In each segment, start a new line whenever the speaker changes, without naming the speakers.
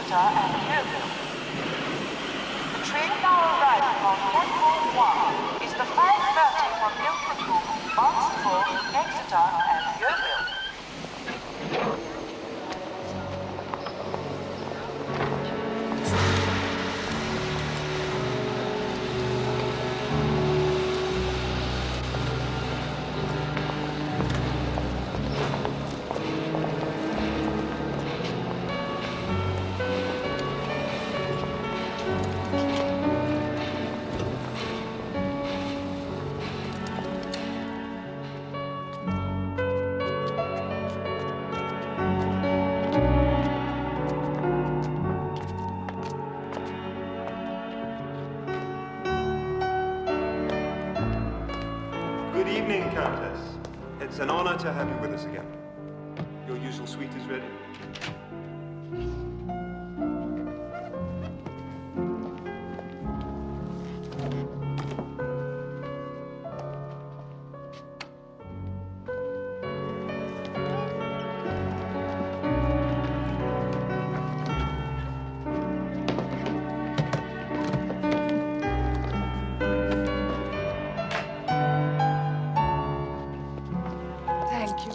Exeter and Yeovil. The train now arriving on platform 1 is the 5:30 from Ilfracombe, Barnstaple, Exeter and Yeovil.
Good evening, Countess. It's an honor to have you with us again. Your usual suite is ready.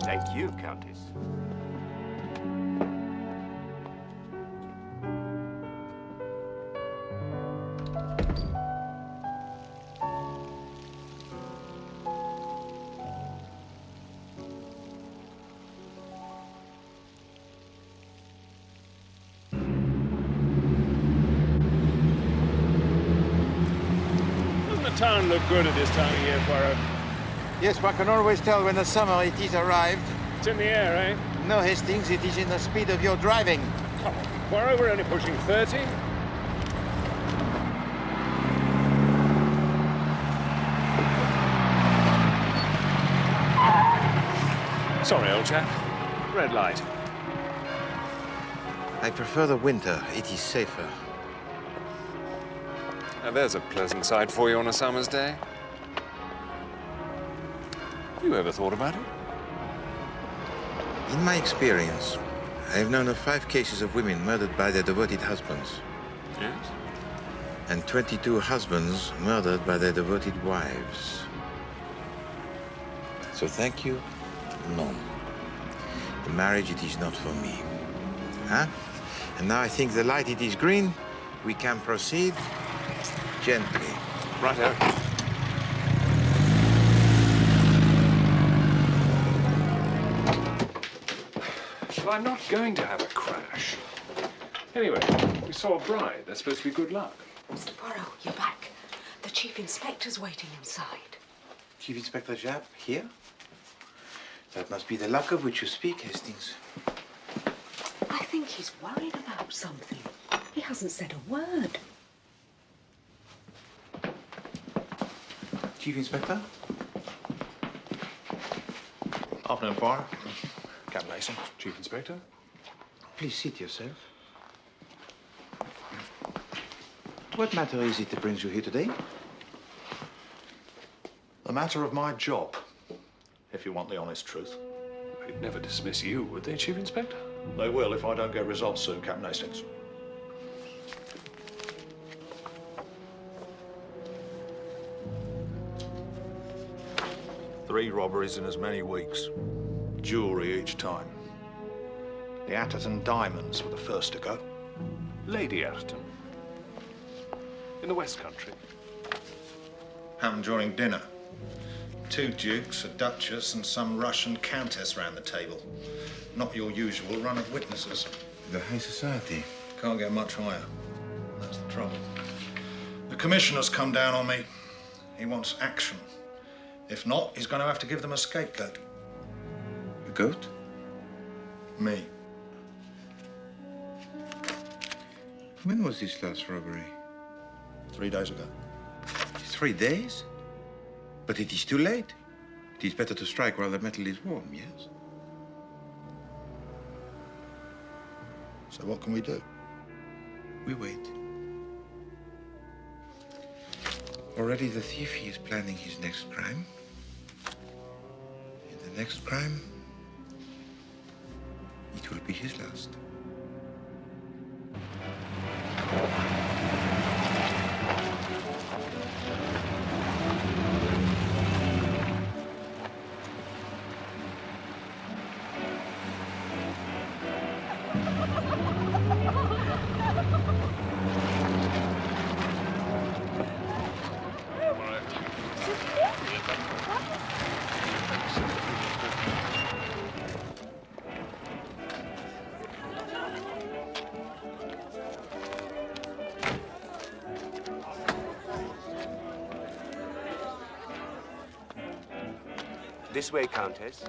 Thank you, Countess.
Doesn't the town look good at this time of year, Poirot?
Yes, one can always tell when the summer it is arrived.
It's in the air, eh?
No, Hastings, it is in the speed of your driving.
Come on, Poirot, we're only pushing 30. Sorry, old chap. Red light.
I prefer the winter. It is safer.
Now, there's a pleasant sight for you on a summer's day. You ever thought about it?
In my experience, I have known of 5 cases of women murdered by their devoted husbands.
Yes?
And 22 husbands murdered by their devoted wives. So thank you, no. The marriage, it is not for me. Huh? And now I think the light, it is green. We can proceed gently.
Righto. Well, I'm not going to have a crash. Anyway, we saw a bride. That's supposed to be good luck.
Mr. Poirot, you're back. The Chief Inspector's waiting inside.
Chief Inspector Japp, here? That must be the luck of which you speak, Hastings.
I think he's worried about something. He hasn't said a word.
Chief Inspector?
Afternoon, Poirot.
Captain Mason, Chief Inspector.
Please seat yourself. What matter is it that brings you here today?
The matter of my job, if you want the honest truth.
They'd never dismiss you, would they, Chief Inspector?
They will if I don't get results soon, Captain Hastings. Three robberies in as many weeks. Jewelry each time. The Atherton diamonds were the first to go.
Lady Atherton. In the West Country.
Happened during dinner. 2 dukes, a duchess, and some Russian countess round the table. Not your usual run of witnesses.
The high society.
Can't get much higher. That's the trouble. The commissioner's come down on me. He wants action. If not, he's going to have to give them a scapegoat.
A goat?
Me.
When was this last robbery?
3 days ago.
3 days? But it is too late. It is better to strike while the metal is warm, yes?
So what can we do?
We wait. Already the thief, he is planning his next crime. And the next crime, it will be his last.
This way, Countess.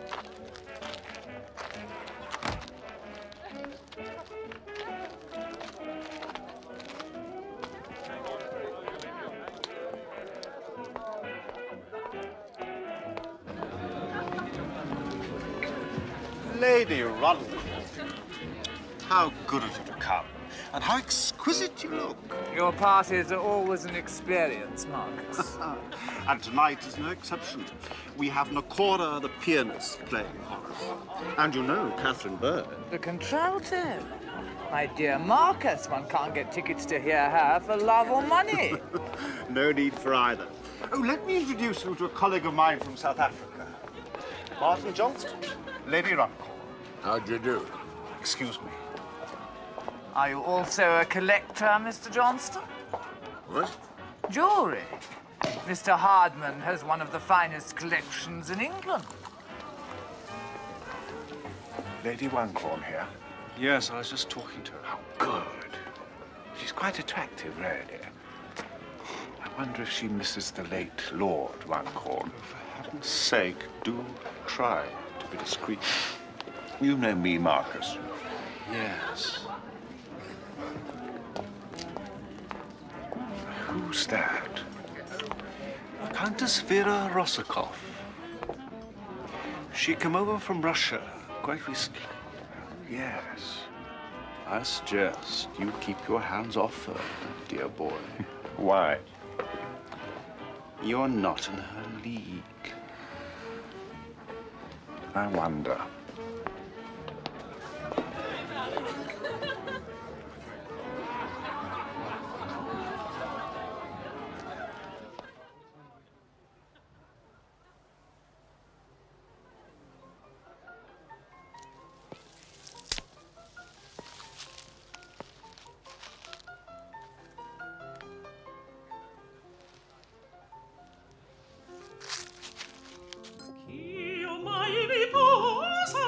Lady Runcorn, how good of you to come, and how exquisite you look.
Your parties are always an experience, Marcus.
And tonight is no exception. We have Nakora, the pianist, playing for us. And you know Catherine Bird.
The contralto. My dear Marcus, one can't get tickets to hear her for love or money.
No need for either. Oh, let me introduce you to a colleague of mine from South Africa. Martin Johnston, Lady Runcorn.
How'd you do?
Excuse me.
Are you also a collector, Mr. Johnston?
What?
Jewelry. Mr. Hardman has one of the finest collections in England.
Lady Runcorn here? Yes, I was just talking to her. How good. She's quite attractive, really. I wonder if she misses the late Lord Runcorn.
For heaven's sake, do try to be discreet. You know me, Marcus.
Yes. Who's that?
Countess Vera Rosikoff. She came over from Russia quite recently.
Yes. I suggest you keep your hands off her, dear boy.
Why?
You're not in her league. I wonder.
Io mai vi possa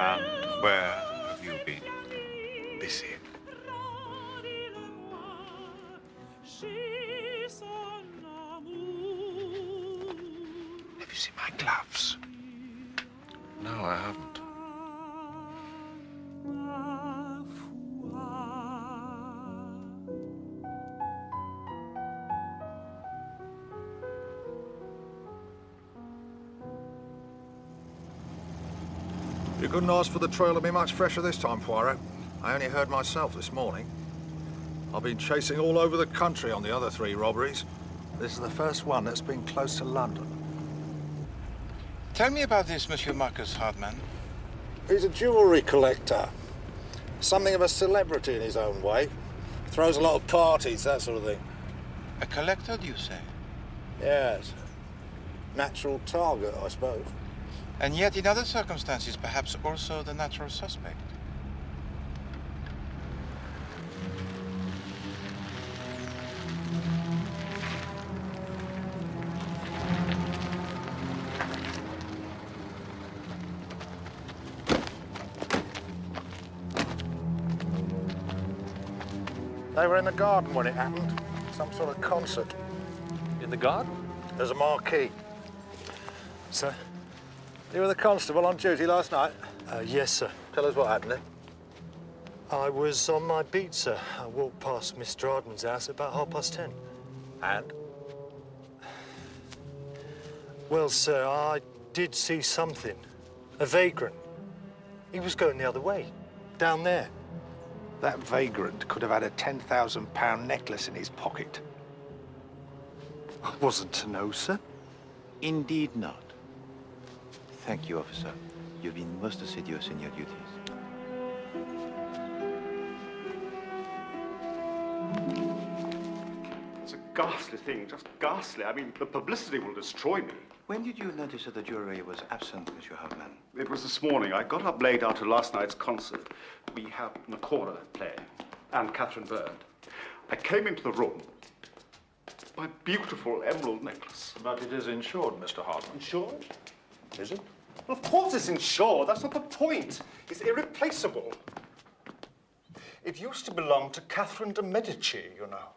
And where have you been? Busy. Have you seen my gloves?
No, I haven't.
You couldn't ask for the trail to be much fresher this time, Poirot. I only heard myself this morning. I've been chasing all over the country on the other 3 robberies. This is the first one that's been close to London.
Tell me about this, Monsieur Marcus Hartman.
He's a jewellery collector. Something of a celebrity in his own way. Throws a lot of parties, that sort of thing.
A collector, do you say?
Yes. Natural target, I suppose.
And yet, in other circumstances, perhaps also the natural suspect.
They were in the garden when it happened. Some sort of concert.
In the garden?
There's a marquee.
Sir?
You were the constable on duty last night?
Yes, sir.
Tell us what happened then.
I was on my beat, sir. I walked past Mr. Hardman's house at about 10:30.
And?
Well, sir, I did see something. A vagrant. He was going the other way. Down there.
That vagrant could have had a £10,000 necklace in his pocket.
I wasn't to know, sir.
Indeed not. Thank you, officer. You've been most assiduous in your duties.
It's a ghastly thing, just ghastly. I mean, the publicity will destroy me.
When did you notice that the jewelry was absent, Monsieur Hartman?
It was this morning. I got up late after last night's concert. We have Nakora playing, and Catherine Bird. I came into the room. My beautiful emerald necklace.
But it is insured, Mr. Hartman.
Insured?
Is it?
Well, of course it's insured. That's not the point. It's irreplaceable. It used to belong to Catherine de Medici, you know.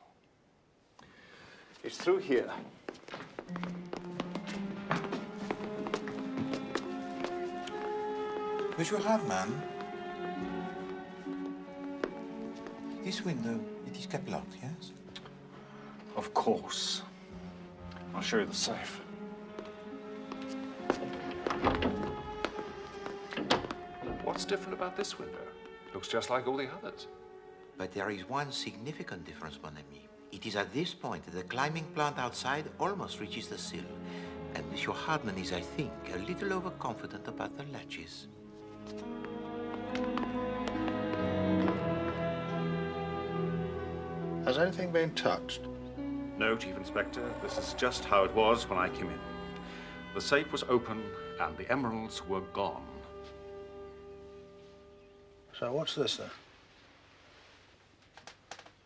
It's through here.
Monsieur Hartman, this window, it is kept locked, yes?
Of course. I'll show you the safe. What's different about this window? Looks just like all the others.
But there is one significant difference, mon ami. It is at this point that the climbing plant outside almost reaches the sill. And Monsieur Hartman is, I think, a little overconfident about the latches.
Has anything been touched?
No, Chief Inspector. This is just how it was when I came in. The safe was open and the emeralds were gone.
So what's this then?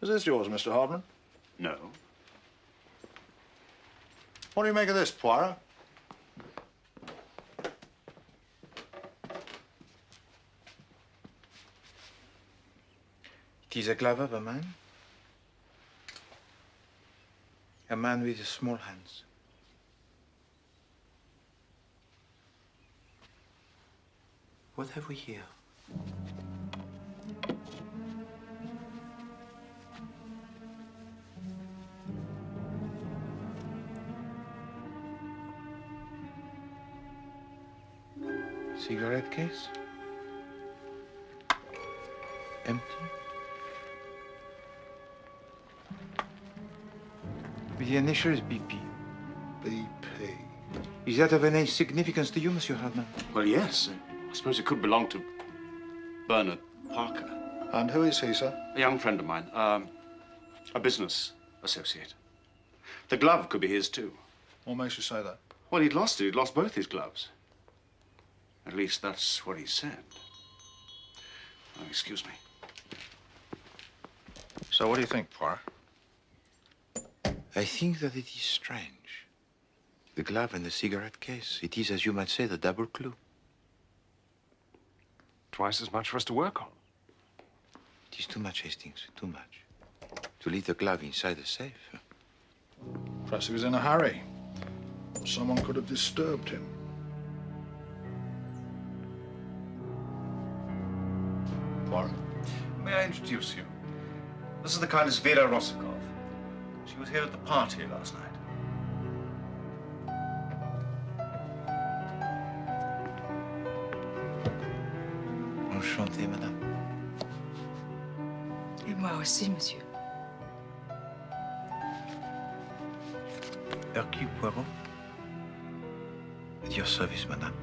Is this yours, Mr. Hardman?
No.
What do you make of this, Poirot?
It is a glove of a man. A man with small hands. What have we here? Cigarette case? Empty? The initial is BP.
BP.
Is that of any significance to you, Monsieur Hartman?
Well, yes. I suppose it could belong to Bernard Parker.
And who is he, sir?
A young friend of mine. A business associate. The glove could be his, too.
What makes you say that?
Well, he'd lost it. He'd lost both his gloves. At least that's what he said. Oh, excuse me.
So what do you think, Poirot?
I think that it is strange. The glove and the cigarette case. It is, as you might say, the double clue.
Twice as much for us to work on.
It is too much, Hastings, too much. To leave the glove inside the safe.
Perhaps he was in a hurry. Someone could have disturbed him. Poirot.
May I introduce you? This is the Countess Vera Rossikov. She was here at the party last night.
Enchanté, madame.
Et moi aussi, monsieur.
Hercule Poirot. At your service, madame.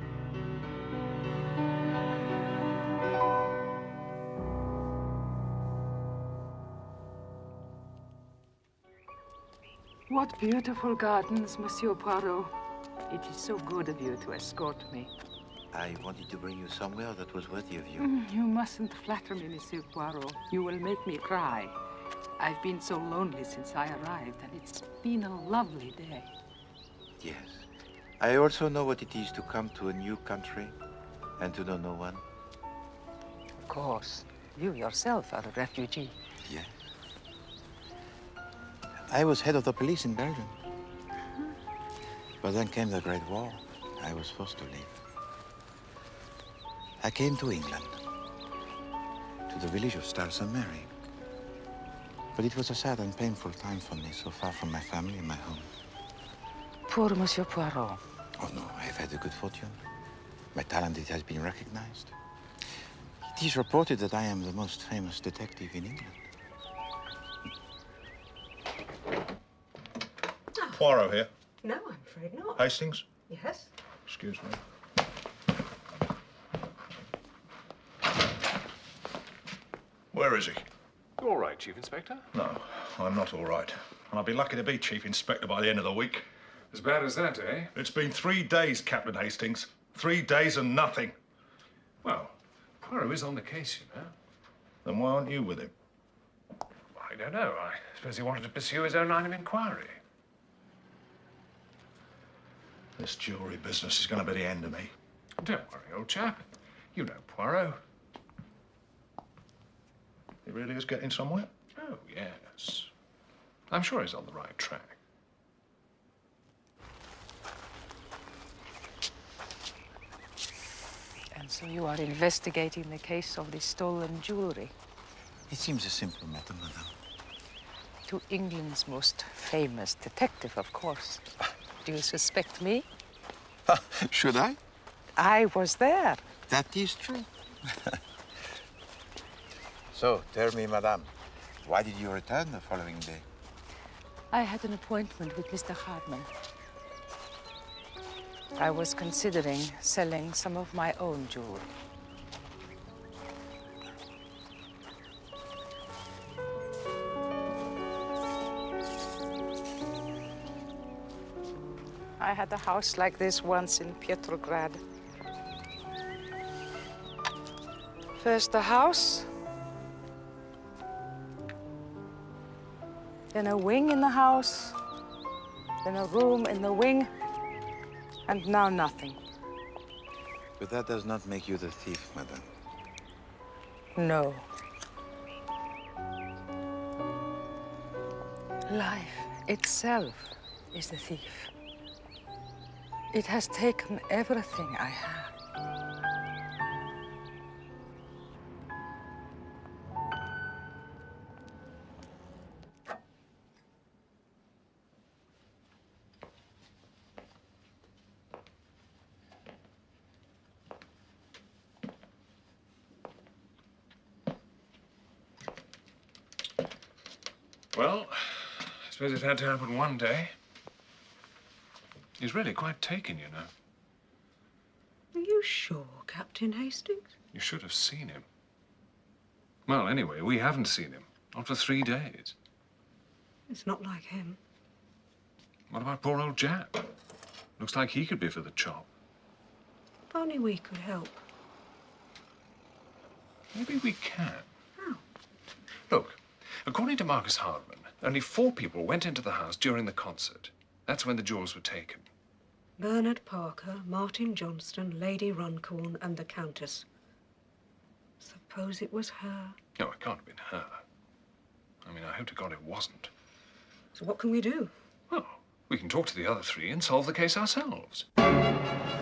What beautiful gardens, Monsieur Poirot. It is so good of you to escort me.
I wanted to bring you somewhere that was worthy of you.
You mustn't flatter me, Monsieur Poirot. You will make me cry. I've been so lonely since I arrived, and it's been a lovely day.
Yes. I also know what it is to come to a new country and to know no one.
Of course. You yourself are a refugee.
Yes. I was head of the police in Belgium. But then came the Great War. I was forced to leave. I came to England, to the village of St. Mary. But it was a sad and painful time for me, so far from my family and my home.
Poor Monsieur Poirot.
Oh, no, I've had a good fortune. My talent, it has been recognized. It is reported that I am the most famous detective in England.
Poirot here.
No, I'm afraid not.
Hastings?
Yes?
Excuse me. Where is he?
You all right, Chief Inspector?
No, I'm not all right. And I'll be lucky to be Chief Inspector by the end of the week.
As bad as that, eh?
It's been 3 days, Captain Hastings. 3 days and nothing.
Well, Poirot is on the case, you know.
Then why aren't you with him?
I don't know. I suppose he wanted to pursue his own line of inquiry.
This jewelry business is going to be the end of me.
Don't worry, old chap. You know Poirot.
He really is getting somewhere?
Oh, yes. I'm sure he's on the right track.
And so you are investigating the case of the stolen jewelry.
It seems a simple matter, madame.
To England's most famous detective, of course. Do you suspect me?
Should I?
I was there.
That is true. So, tell me, madame, why did you return the following day?
I had an appointment with Mr. Hardman. I was considering selling some of my own jewelry. I had a house like this once in Petrograd. First a house, then a wing in the house, then a room in the wing, and now nothing.
But that does not make you the thief, madame.
No. Life itself is the thief. It has taken everything I have.
Well, I suppose it had to happen one day. He's really quite taken, you know.
Are you sure, Captain Hastings?
You should have seen him. Well, anyway, we haven't seen him. Not for 3 days.
It's not like him.
What about poor old Jack? Looks like he could be for the chop.
If only we could help.
Maybe we can.
How?
Look, according to Marcus Hardman, only 4 people went into the house during the concert. That's when the jewels were taken.
Bernard Parker, Martin Johnston, Lady Runcorn, and the Countess. Suppose it was her.
No, it can't have been her. I mean, I hope to God it wasn't.
So what can we do?
Well, we can talk to the other three and solve the case ourselves. I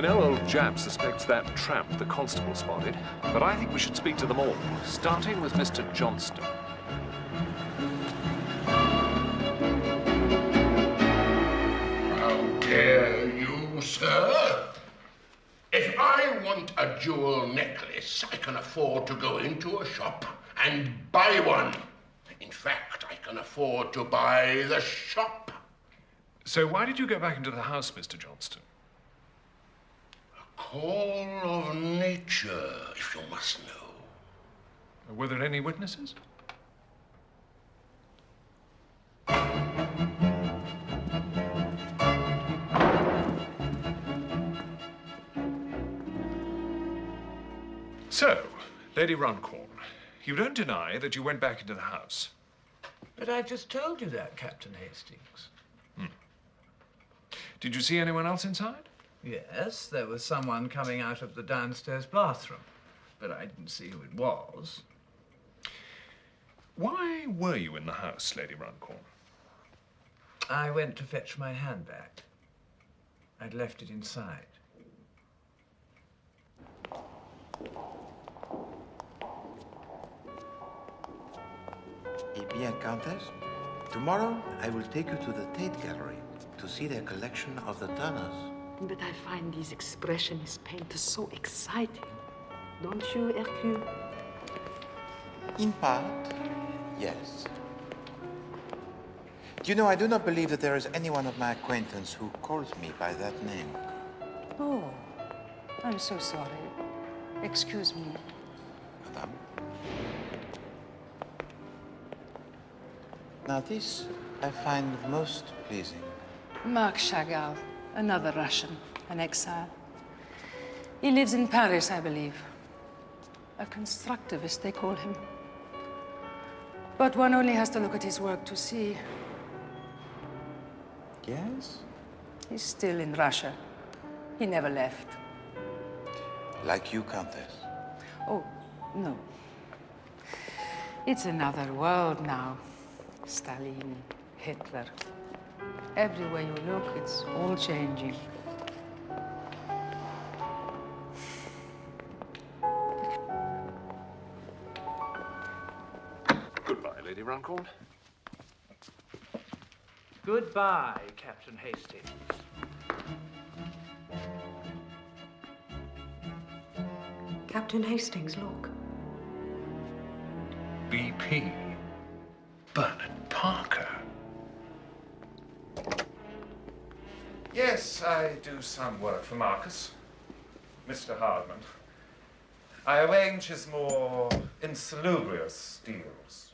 know old Jab suspects that tramp the constable spotted, but I think we should speak to them all, starting with Mr. Johnston.
How dare you, sir? If I want a jewel necklace, I can afford to go into a shop and buy one. In fact, I can afford to buy the shop.
So why did you go back into the house, Mr. Johnston?
Call of nature, if you must know.
Were there any witnesses? So, Lady Runcorn, you don't deny that you went back into the house.
But I just told you that, Captain Hastings.
Did you see anyone else inside?
Yes, there was someone coming out of the downstairs bathroom, but I didn't see who it was.
Why were you in the house, Lady Runcorn?
I went to fetch my handbag. I'd left it inside.
Eh bien, Countess, tomorrow I will take you to the Tate Gallery to see their collection of the Turners.
But I find these expressionist painters so exciting. Don't you, Hercule?
In part, yes. You know, I do not believe that there is anyone of my acquaintance who calls me by that name.
Oh, I'm so sorry. Excuse me.
Madame. Now this I find most pleasing.
Marc Chagall, another Russian, an exile. He lives in Paris, I believe. A constructivist, they call him. But one only has to look at his work to see.
Yes?
He's still in Russia. He never left.
Like you, Countess.
Oh, no. It's another world now. Stalin, Hitler. Everywhere you look, it's all changing.
Goodbye, Lady Runcorn.
Goodbye, Captain Hastings.
Captain Hastings, look.
BP. Bernard Parker. Yes, I do some work for Marcus. Mr. Hardman. I arrange his more insalubrious deals.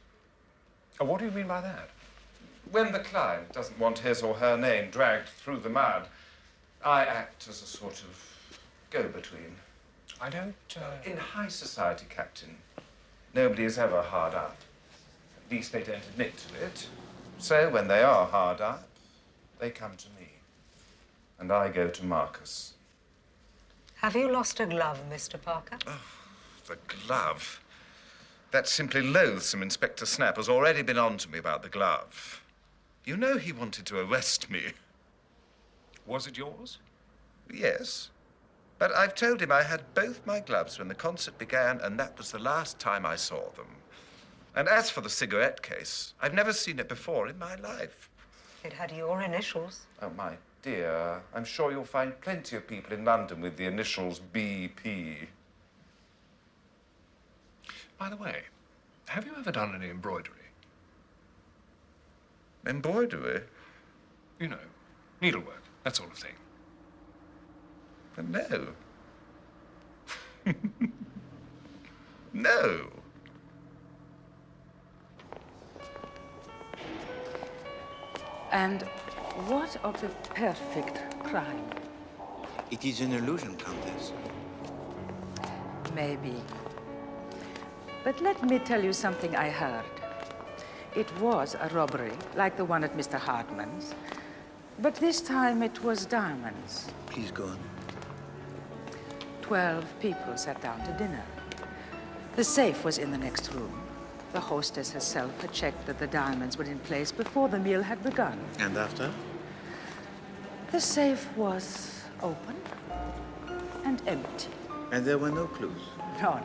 Oh, what do you mean by that?
When the client doesn't want his or her name dragged through the mud, I act as a sort of go-between.
I don't,
In high society, Captain, nobody is ever hard up. At least they don't admit to it. So when they are hard up, they come to me. And I go to Marcus.
Have you lost a glove, Mr. Parker?
Oh, the glove. That simply loathsome Inspector Snap has already been on to me about the glove. You know he wanted to arrest me.
Was it yours?
Yes. But I've told him I had both my gloves when the concert began, and that was the last time I saw them. And as for the cigarette case, I've never seen it before in my life.
It had your initials.
Oh, my dear, I'm sure you'll find plenty of people in London with the initials BP.
By the way, have you ever done any embroidery?
Embroidery?
You know, needlework, that sort of thing.
No. No.
And what of the perfect crime?
It is an illusion, Countess.
Maybe. But let me tell you something I heard. It was a robbery, like the one at Mr. Hardman's.
But this time it was diamonds.
Please go on.
12 people sat down to dinner. The safe was in the next room. The hostess herself had checked that the diamonds were in place before the meal had begun.
And after?
The safe was open and empty.
And there were no clues?
None.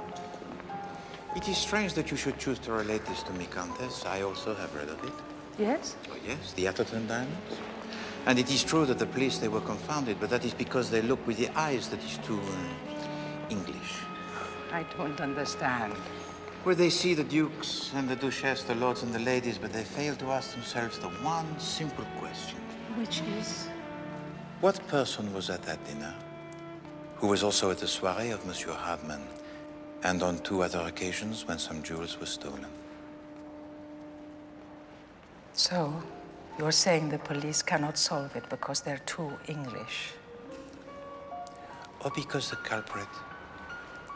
It is strange that you should choose to relate this to me, Countess. I also have read of it.
Yes?
Oh, yes, the Atherton diamonds. And it is true that the police, they were confounded, but that is because they look with the eyes that is too English.
I don't understand.
Where they see the dukes and the duchess, the lords and the ladies, but they fail to ask themselves the one simple question.
Which is?
What person was at that dinner who was also at the soirée of Monsieur Hardman and on 2 other occasions when some jewels were stolen?
So, you're saying the police cannot solve it because they're too English?
Or because the culprit,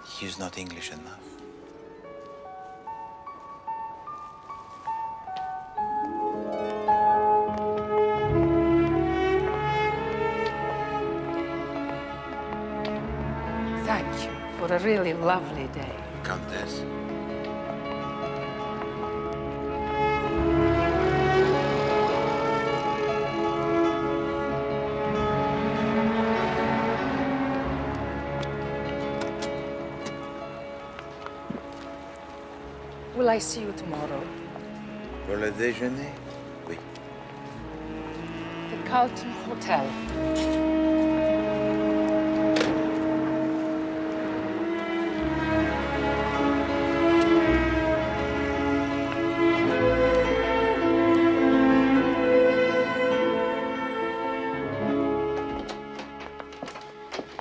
he is not English enough?
Thank you for a really lovely day.
Countess.
Will I see you tomorrow?
Pour le déjeuner? Oui.
The Carlton Hotel.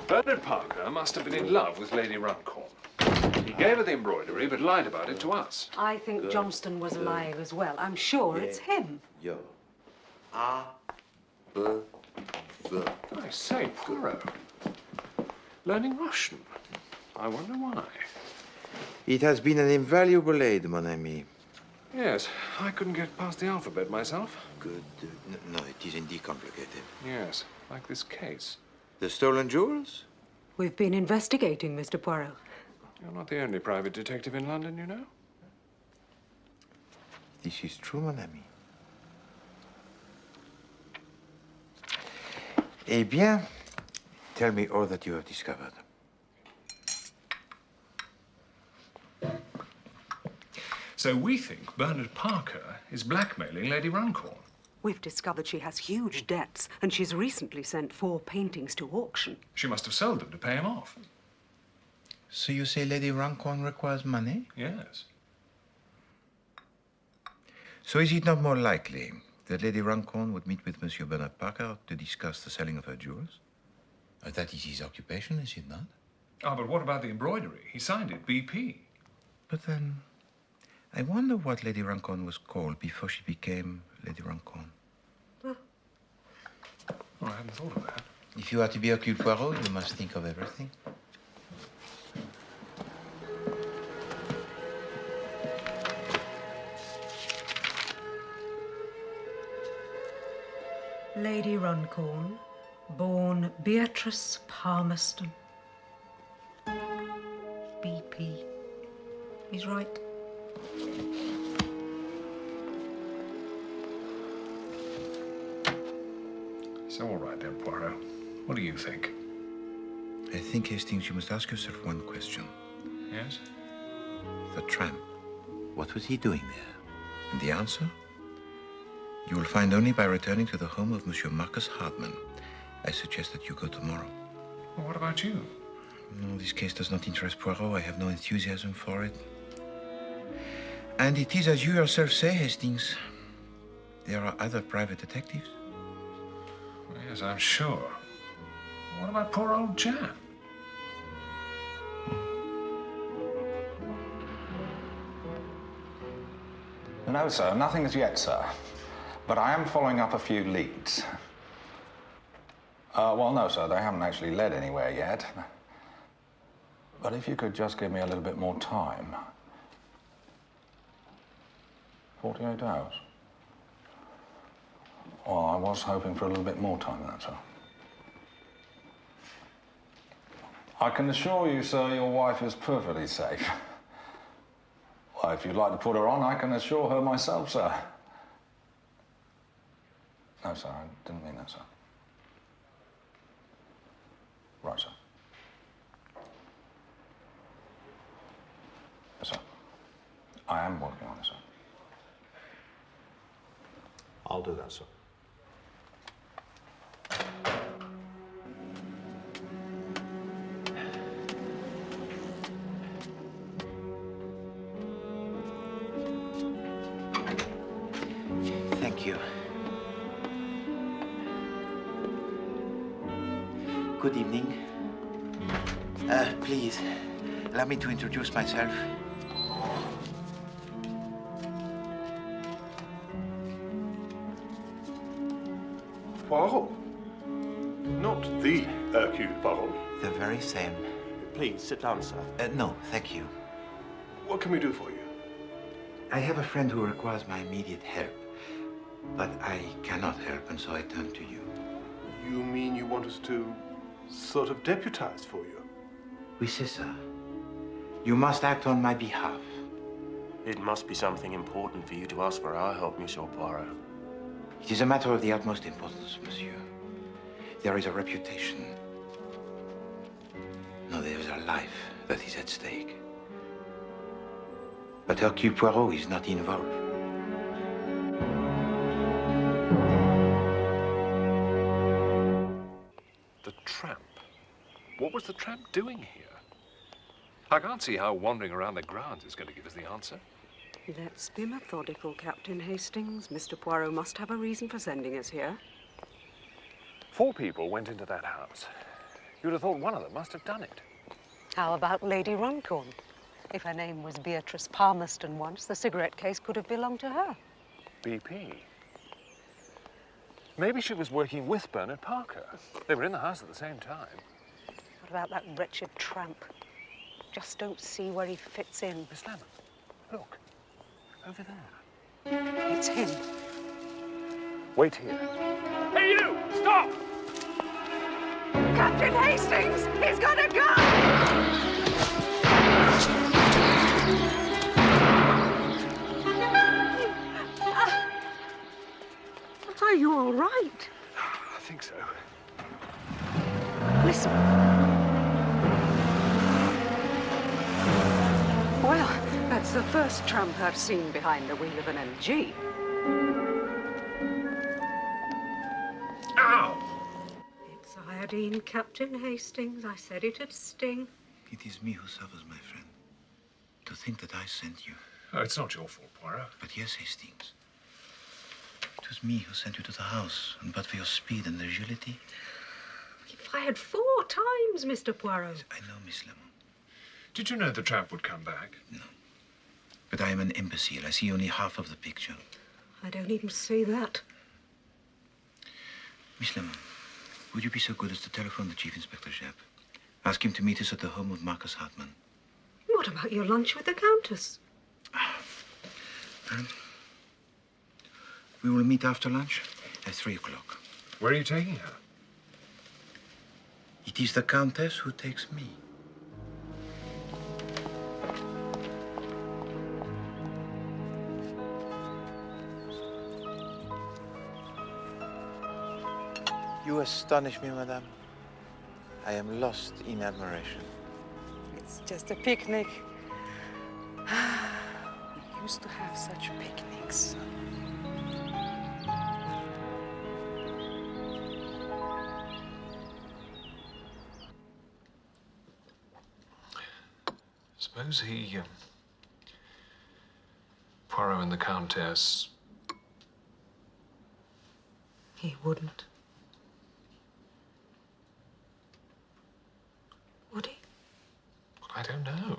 Bernard Parker must have been in love with Lady Runcorn. He gave her the embroidery, but lied about it to us.
I think Johnston was alive as well. I'm sure it's him.
Yo.
I say, Poirot. Learning Russian. I wonder why.
It has been an invaluable aid, mon ami.
Yes, I couldn't get past the alphabet myself.
Good. No, it is indeed complicated.
Yes, like this case.
The stolen jewels?
We've been investigating, Mr. Poirot.
You're not the only private detective in London, you know.
This is true, mon ami. Eh bien, tell me all that you have discovered.
So we think Bernard Parker is blackmailing Lady Runcorn.
We've discovered she has huge debts, and she's recently sent 4 paintings to auction.
She must have sold them to pay him off.
So you say Lady Runcorn requires money?
Yes.
So is it not more likely that Lady Runcorn would meet with Monsieur Bernard Parker to discuss the selling of her jewels? That is his occupation, is it not?
Ah, but what about the embroidery? He signed it BP.
But then, I wonder what Lady Runcorn was called before she became Lady Runcorn.
Oh, I hadn't thought of that.
If you are to be Hercule Poirot, you must think of everything.
Lady Runcorn, born Beatrice Palmerston. BP. He's right.
So, all right then, Poirot. What do you think?
I think, Hastings, you must ask yourself one question.
Yes?
The tramp. What was he doing there? And the answer? You will find only by returning to the home of Monsieur Marcus Hardman. I suggest that you go tomorrow.
Well, what about you?
No, this case does not interest Poirot. I have no enthusiasm for it. And it is as you yourself say, Hastings. There are other private detectives.
Yes, I'm sure. What about poor old Jap?
No, sir, nothing as yet, sir. But I am following up a few leads. Well, no, sir, they haven't actually led anywhere yet. But if you could just give me a little bit more time. 48 hours. Well, I was hoping for a little bit more time, that's all. I can assure you, sir, your wife is perfectly safe. Well, if you'd like to put her on, I can assure her myself, sir. No, sir, I didn't mean that, sir. Right, sir. Yes, sir. I am working on it, sir.
I'll do that, sir.
Thank you. Good evening. Please, allow me to introduce myself.
Poirot? Not the Hercule Poirot.
The very same.
Please, sit down, sir.
No, thank you.
What can we do for you?
I have a friend who requires my immediate help, but I cannot help, and so I turn to you.
You mean you want us to sort of deputize for you?
Oui, c'est ça. You must act on my behalf.
It must be something important for you to ask for our help, Monsieur Poirot.
It is a matter of the utmost importance, monsieur. There is a reputation. No, there is a life that is at stake. But Hercule Poirot is not involved.
The tramp? What was the tramp doing here? I can't see how wandering around the grounds is going to give us the answer.
Let's be methodical, Captain Hastings. Mr. Poirot must have a reason for sending us here.
4 people went into that house. You'd have thought one of them must have done it.
How about Lady Runcorn? If her name was Beatrice Palmerston once, the cigarette case could have belonged to her.
BP. Maybe she was working with Bernard Parker. They were in the house at the same time.
What about that wretched tramp? Just don't see where he fits in.
Miss Lemon, look. Over there.
It's him.
Wait here. Hey, you! Stop!
Captain Hastings! He's got a gun! Are you all right?
I think so.
Listen. Well, that's the first tramp I've seen behind the wheel of an MG.
Ow!
It's iodine, Captain Hastings. I said it'd sting.
It is me who suffers, my friend. To think that I sent you.
Oh, it's not your fault, Poirot.
But yes, Hastings. It was me who sent you to the house, and but for your speed and agility.
If I had 4 times, Mr. Poirot.
I know, Miss Lemon.
Did you know the tramp would come back?
No. But I am an imbecile. I see only half of the picture.
I don't even see that.
Miss Lemon, would you be so good as to telephone the Chief Inspector Japp? Ask him to meet us at the home of Marcus Hartmann.
What about your lunch with the Countess?
We will meet after lunch at 3 o'clock.
Where are you taking her?
It is the Countess who takes me. You astonish me, madame. I am lost in admiration.
It's just a picnic. We used to have such picnics.
Suppose he, Poirot and the Countess...
He wouldn't. Would he?
Well, I don't know.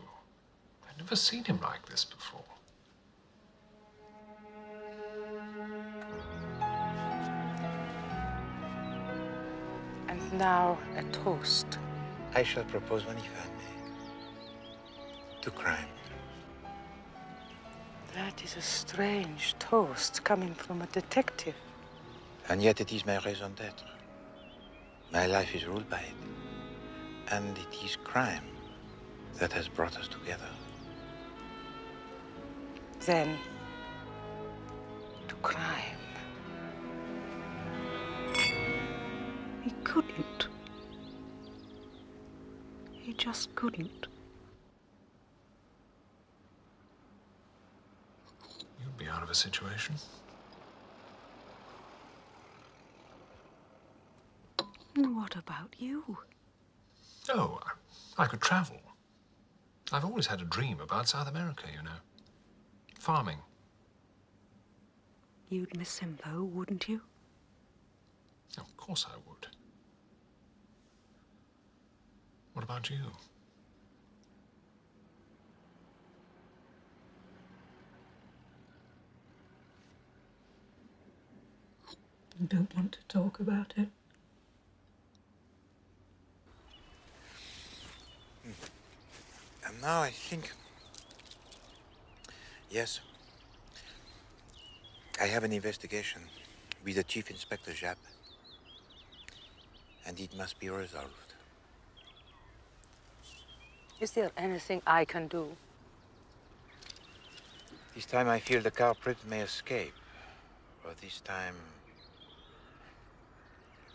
I've never seen him like this before.
And now a toast.
I shall propose one if I may. To crime.
That is a strange toast coming from a detective.
And yet it is my raison d'etre. My life is ruled by it. And it is crime that has brought us together.
Then, to crime.
He couldn't. He just couldn't.
You'd be out of a situation.
What about you?
Oh, I could travel. I've always had a dream about South America, you know. Farming.
You'd miss him, though, wouldn't you?
Of course I would. What about you?
I don't want to talk about it.
And now I think... Yes. I have an investigation with the Chief Inspector Japp. And it must be resolved.
Is there anything I can do?
This time I fear the culprit may escape. Or this time...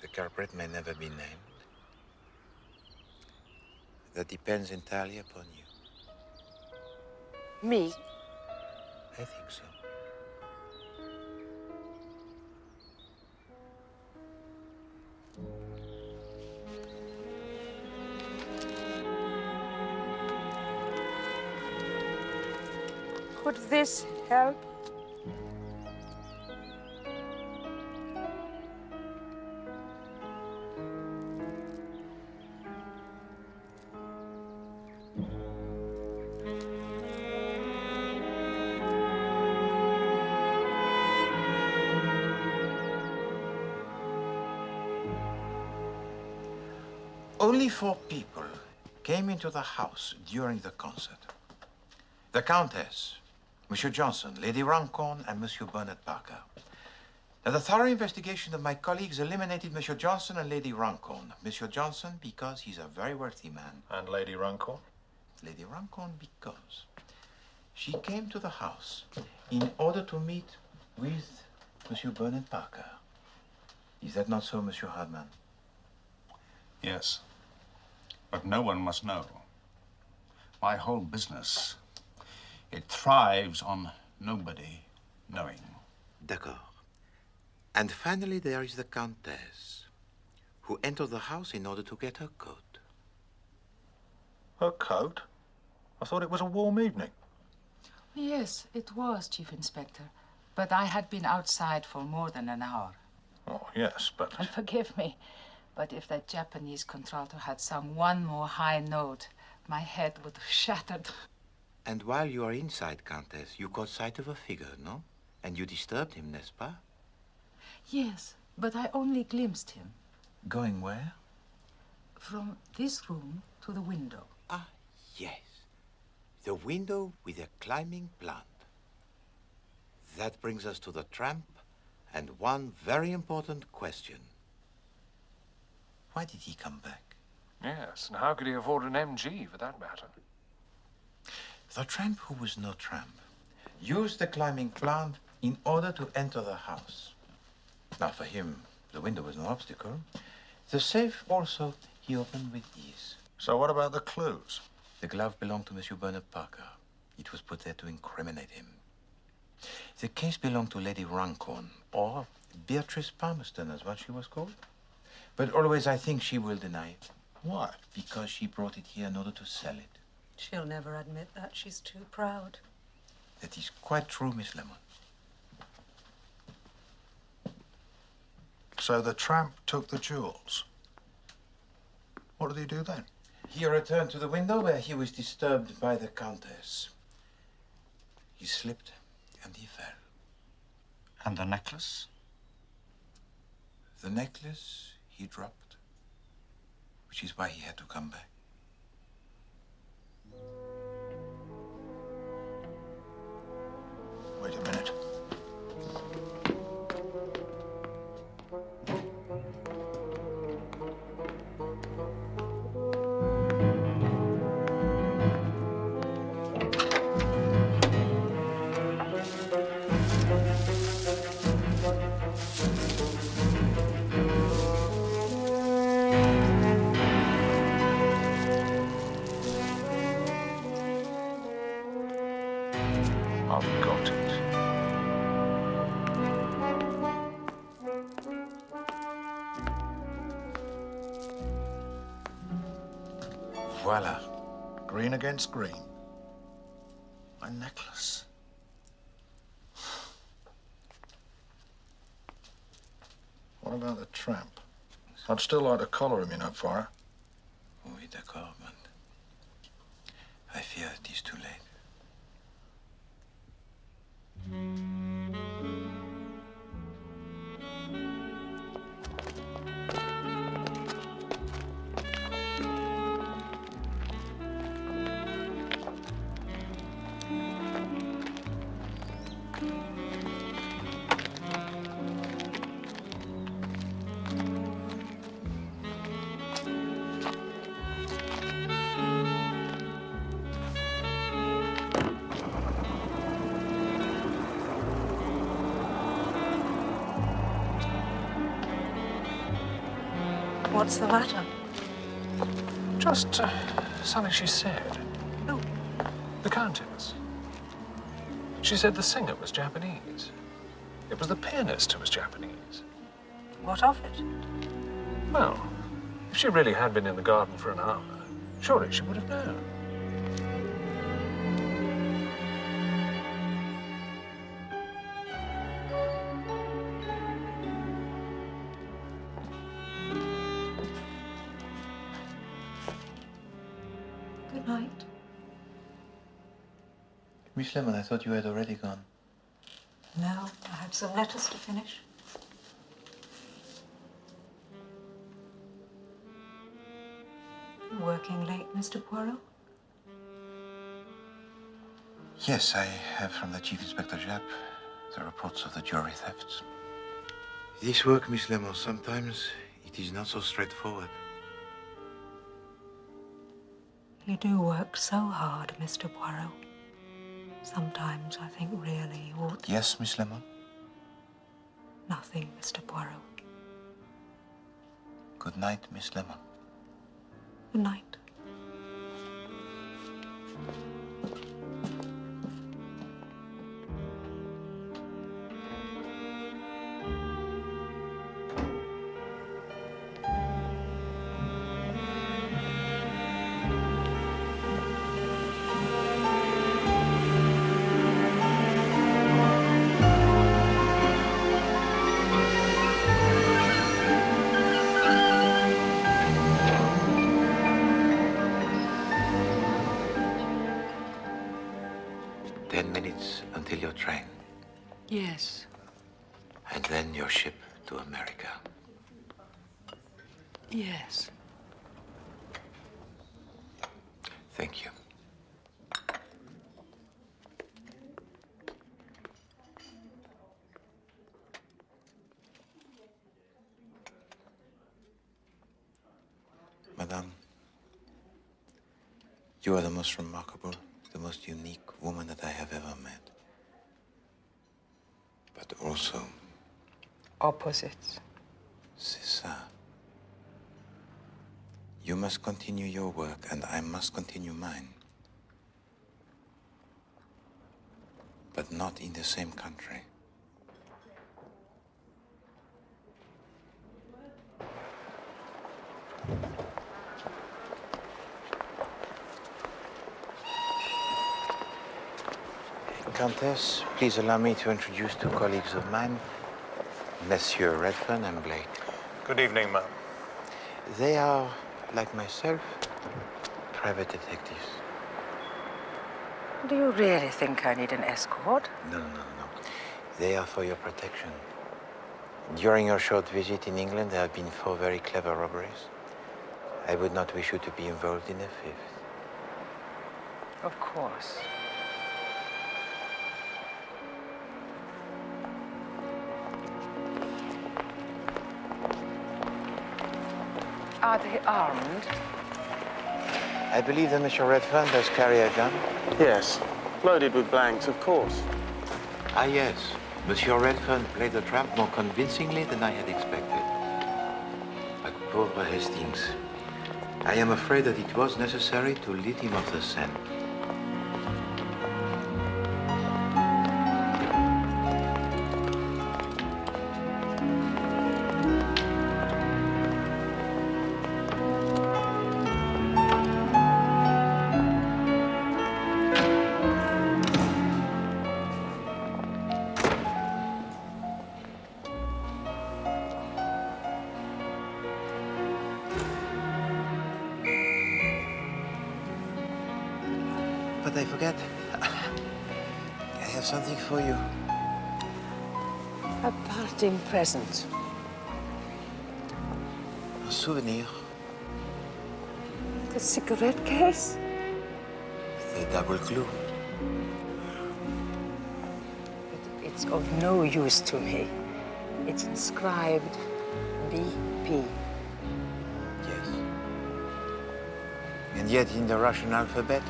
the culprit may never be named. That depends entirely upon you.
Me?
I think so.
Could this help?
Only 4 people came into the house during the concert. The Countess, Monsieur Johnson, Lady Runcorn, and Monsieur Bernard Parker. Now, the thorough investigation of my colleagues eliminated Monsieur Johnson and Lady Runcorn. Monsieur Johnson, because he's a very worthy man.
And Lady Runcorn?
Lady Runcorn, because she came to the house in order to meet with Monsieur Bernard Parker. Is that not so, Monsieur Hardman?
Yes. But no one must know. My whole business, it thrives on nobody knowing.
D'accord. And finally, there is the Countess, who entered the house in order to get her coat.
Her coat? I thought it was a warm evening.
Yes, it was, Chief Inspector. But I had been outside for more than an hour.
Oh, yes, but...
And forgive me, but if that Japanese contralto had sung one more high note, my head would have shattered.
And while you are inside, Countess, you caught sight of a figure, no? And you disturbed him, n'est-ce pas?
Yes, but I only glimpsed him.
Going where?
From this room to the window.
Ah, yes. The window with a climbing plant. That brings us to the tramp and one very important question. Why did he come back?
Yes, and how could he afford an MG, for that matter?
The tramp, who was no tramp, used the climbing plant in order to enter the house. Now, for him, the window was no obstacle. The safe also he opened with ease.
So what about the clues?
The glove belonged to Monsieur Bernard Parker. It was put there to incriminate him. The case belonged to Lady Runcorn, or Beatrice Palmerston, as what she was called. But always I think she will deny it.
Why?
Because she brought it here in order to sell it.
She'll never admit that. She's too proud.
That is quite true, Miss Lemon.
So the tramp took the jewels. What did he do then?
He returned to the window where he was disturbed by the Countess. He slipped and he fell.
And the necklace?
The necklace he dropped, which is why he had to come back.
Wait a minute. Voila. Green against green. My necklace. What about the tramp? I'd still like to collar him, you know, Poirot.
Oui, d'accord, but I fear it is too late.
What's the matter?
Just something she said.
Who?
The Countess. She said the singer was Japanese. It was the pianist who was Japanese.
What of it?
Well, if she really had been in the garden for an hour, surely she would have known.
Good night.
Miss Lemon, I thought you had already gone.
No, I have some letters to finish. Working late, Mr. Poirot?
Yes, I have from the Chief Inspector Japp the reports of the jewelry thefts. This work, Miss Lemon, sometimes it is not so straightforward.
You do work so hard, Mr. Poirot. Sometimes I think really you ought...
Yes, Miss Lemon?
Nothing, Mr. Poirot.
Good night, Miss Lemon.
Good night.
Until your train.
Yes.
And then your ship to America.
Yes.
Thank you. Madame, you are the most remarkable, the most unique woman that I have ever met. But also...
Opposites.
C'est ça. You must continue your work, and I must continue mine. But not in the same country. Countess, please allow me to introduce two colleagues of mine, Monsieur Redfern and Blake.
Good evening, ma'am.
They are, like myself, private detectives.
Do you really think I need an escort?
No. They are for your protection. During your short visit in England, there have been 4 very clever robberies. I would not wish you to be involved in a 5th.
Of course. Are they armed?
I believe that Mr. Redfern does carry a gun?
Yes, loaded with blanks, of course.
Ah, yes. Monsieur Redfern played the tramp more convincingly than I had expected. But pauvre Hastings, I am afraid that it was necessary to lead him off the scent. but I forget. I have something for you.
A parting present.
A souvenir.
The cigarette case?
With a double clue.
It's of no use to me. It's inscribed BP.
Yes. And yet in the Russian alphabet,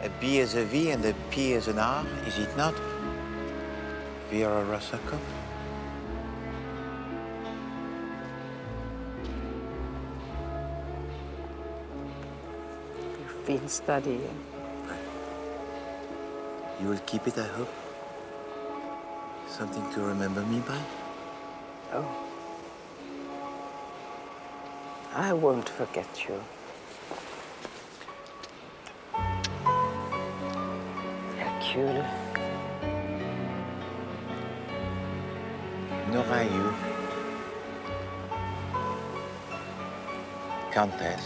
a B is a V and a P is an R, is it not? Vera Rusakov?
You've been studying.
You will keep it, I hope? Something to remember me by?
Oh. I won't forget you. Hercule.
Nor are you. Countess.